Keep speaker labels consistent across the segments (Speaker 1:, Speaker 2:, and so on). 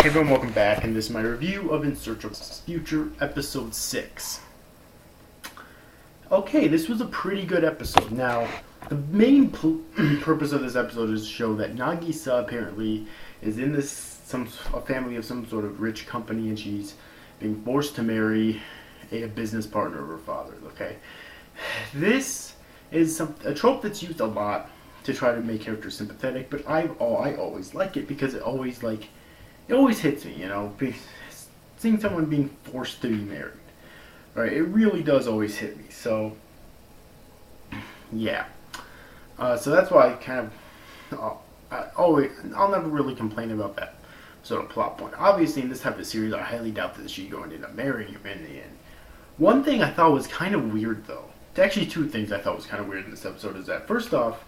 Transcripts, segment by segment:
Speaker 1: Hey everyone, welcome back, and this is my review of In Search of Future, Episode 6. Okay, this was a pretty good episode. Now, the main purpose of this episode is to show that Nagisa apparently is in a family of some sort of rich company, and she's being forced to marry a business partner of her father's, okay? This is a trope that's used a lot to try to make characters sympathetic, but I always like it because it always hits me, seeing someone being forced to be married, right? It really does always hit me. So, yeah. So that's why I'll never really complain about that sort of plot point. Obviously, in this type of series, I highly doubt that she's going to end up marrying him in the end. One thing I thought was kind of weird, though. Actually, two things I thought was kind of weird in this episode is that, first off,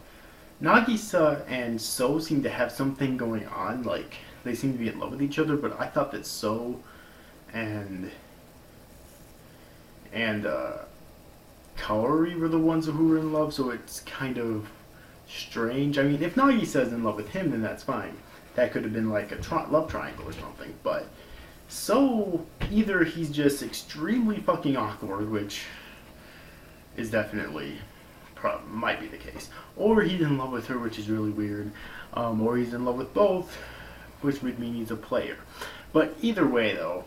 Speaker 1: Nagisa and So seem to have something going on, like they seem to be in love with each other, but I thought that So and Kaori were the ones who were in love, so it's kind of strange. I mean, if Nagisa's in love with him, then that's fine. That could have been like a love triangle or something, but So, either he's just extremely fucking awkward, which is definitely might be the case, or he's in love with her, which is really weird, or he's in love with both, which would mean he's a player. But either way, though,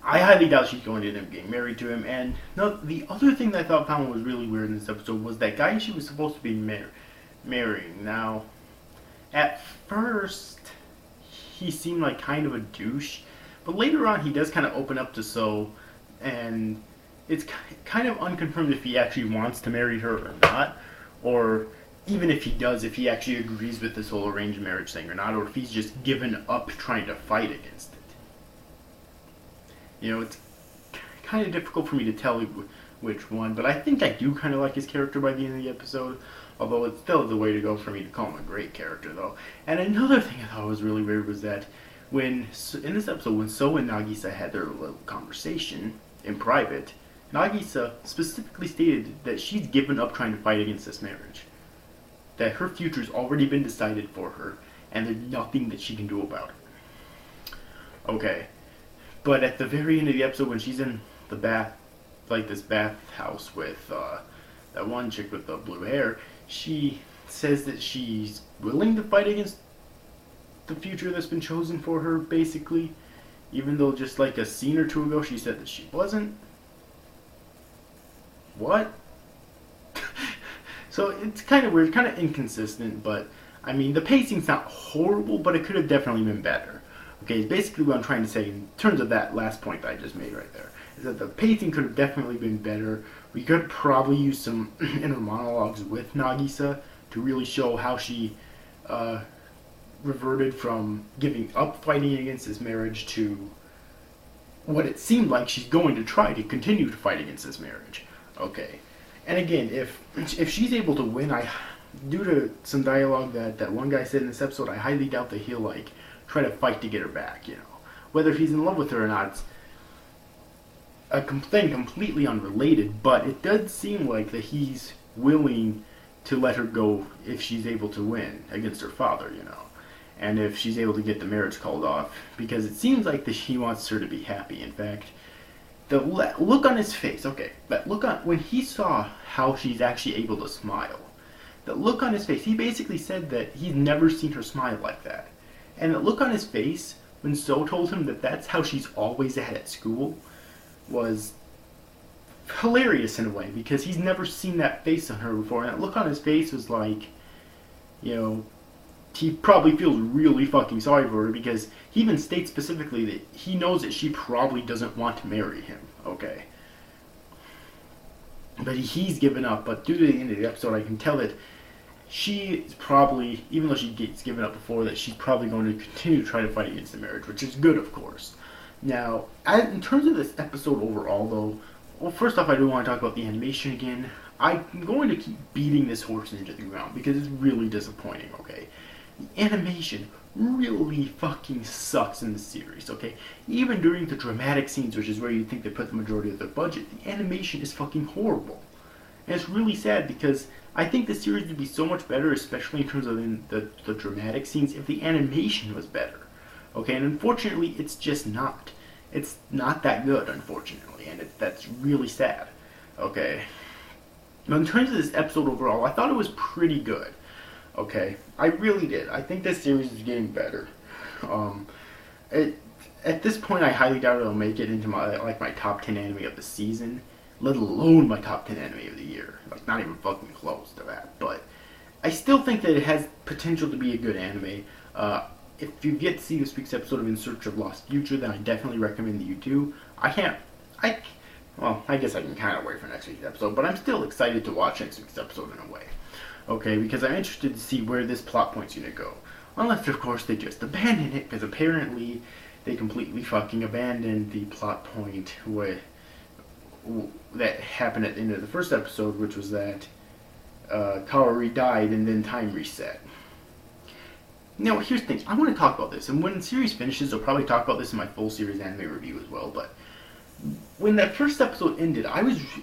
Speaker 1: I highly doubt she's going to end up getting married to him. And the other thing that I found was really weird in this episode was that guy she was supposed to be marrying. Now, at first, he seemed like kind of a douche, but later on he does kind of open up to So, and it's kind of unconfirmed if he actually wants to marry her or not, or even if he does, if he actually agrees with this whole arranged marriage thing or not, or if he's just given up trying to fight against it. It's kind of difficult for me to tell which one, but I think I do kind of like his character by the end of the episode, although it's still the way to go for me to call him a great character, though. And another thing I thought was really weird was that in this episode, when So and Nagisa had their little conversation in private, Nagisa specifically stated that she's given up trying to fight against this marriage. That her future's already been decided for her, and there's nothing that she can do about it. Okay. But at the very end of the episode, when she's in the this bathhouse with that one chick with the blue hair, she says that she's willing to fight against the future that's been chosen for her, basically. Even though just like a scene or two ago, she said that she wasn't. What? So it's kind of weird, kind of inconsistent, but I mean, the pacing's not horrible, but it could have definitely been better. Okay, basically what I'm trying to say in terms of that last point that I just made right there, is that the pacing could have definitely been better. We could probably use some inner monologues with Nagisa to really show how she reverted from giving up fighting against this marriage to what it seemed like she's going to try to continue to fight against this marriage. Okay. And again, if she's able to win, due to some dialogue that one guy said in this episode, I highly doubt that he'll try to fight to get her back. Whether he's in love with her or not, it's a thing completely unrelated. But it does seem like that he's willing to let her go if she's able to win against her father. And if she's able to get the marriage called off, because it seems like that he wants her to be happy. In fact, the look on his face, when he saw how she's actually able to smile, the look on his face, he basically said that he's never seen her smile like that. And the look on his face when So told him that that's how she's always at school was hilarious in a way, because he's never seen that face on her before. And that look on his face was like, he probably feels really fucking sorry for her, because he even states specifically that he knows that she probably doesn't want to marry him, okay? But he's given up, but due to the end of the episode, I can tell that she is probably, even though she gets given up before, that she's probably going to continue to try to fight against the marriage, which is good, of course. Now, in terms of this episode overall, though, well, first off, I do want to talk about the animation again. I'm going to keep beating this horse into the ground, because it's really disappointing, okay? The animation really fucking sucks in the series, okay? Even during the dramatic scenes, which is where you think they put the majority of their budget, the animation is fucking horrible. And it's really sad, because I think the series would be so much better, especially in terms of the dramatic scenes, if the animation was better. Okay, and unfortunately, it's just not. It's not that good, unfortunately, and that's really sad. Okay. Now, in terms of this episode overall, I thought it was pretty good. Okay, I really did. I think this series is getting better. Um, it, at this point, I highly doubt it'll make it into my top 10 anime of the season, let alone my top 10 anime of the year. Like, not even fucking close to that. But I still think that it has potential to be a good anime. If you get to see this week's episode of In Search of Lost Future, then I definitely recommend that you do. Well, I guess I can kind of wait for next week's episode, but I'm still excited to watch next week's episode in a way. Okay, because I'm interested to see where this plot point's gonna go. Unless, of course, they just abandon it, because apparently they completely fucking abandoned the plot point that happened at the end of the first episode, which was that Kaori died and then time reset. Now, here's the thing. I want to talk about this, and when the series finishes, I'll probably talk about this in my full series anime review as well, but when that first episode ended,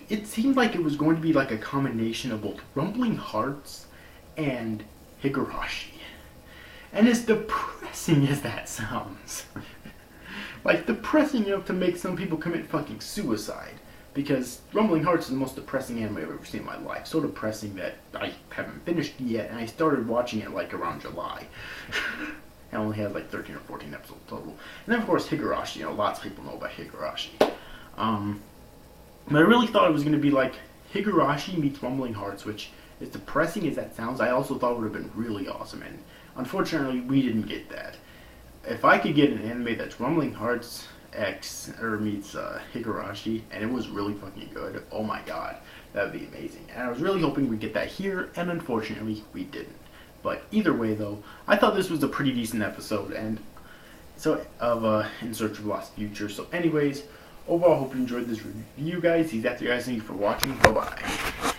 Speaker 1: it seemed like it was going to be like a combination of both Rumbling Hearts and Higurashi. And as depressing as that sounds, like depressing enough to make some people commit fucking suicide, because Rumbling Hearts is the most depressing anime I've ever seen in my life. So depressing that I haven't finished it yet, and I started watching it like around July. I only had like 13 or 14 episodes total. And then of course Higurashi, lots of people know about Higurashi. But I really thought it was going to be like Higurashi meets Rumbling Hearts, which, as depressing as that sounds, I also thought would have been really awesome, and unfortunately we didn't get that. If I could get an anime that's Rumbling Hearts meets Higurashi, and it was really fucking good, oh my god, that would be amazing. And I was really hoping we'd get that here, and unfortunately we didn't. But either way though, I thought this was a pretty decent episode, and so of In Search of Lost Future. So anyways, overall, I hope you enjoyed this review, guys. These after guys, thank you for watching. Bye bye.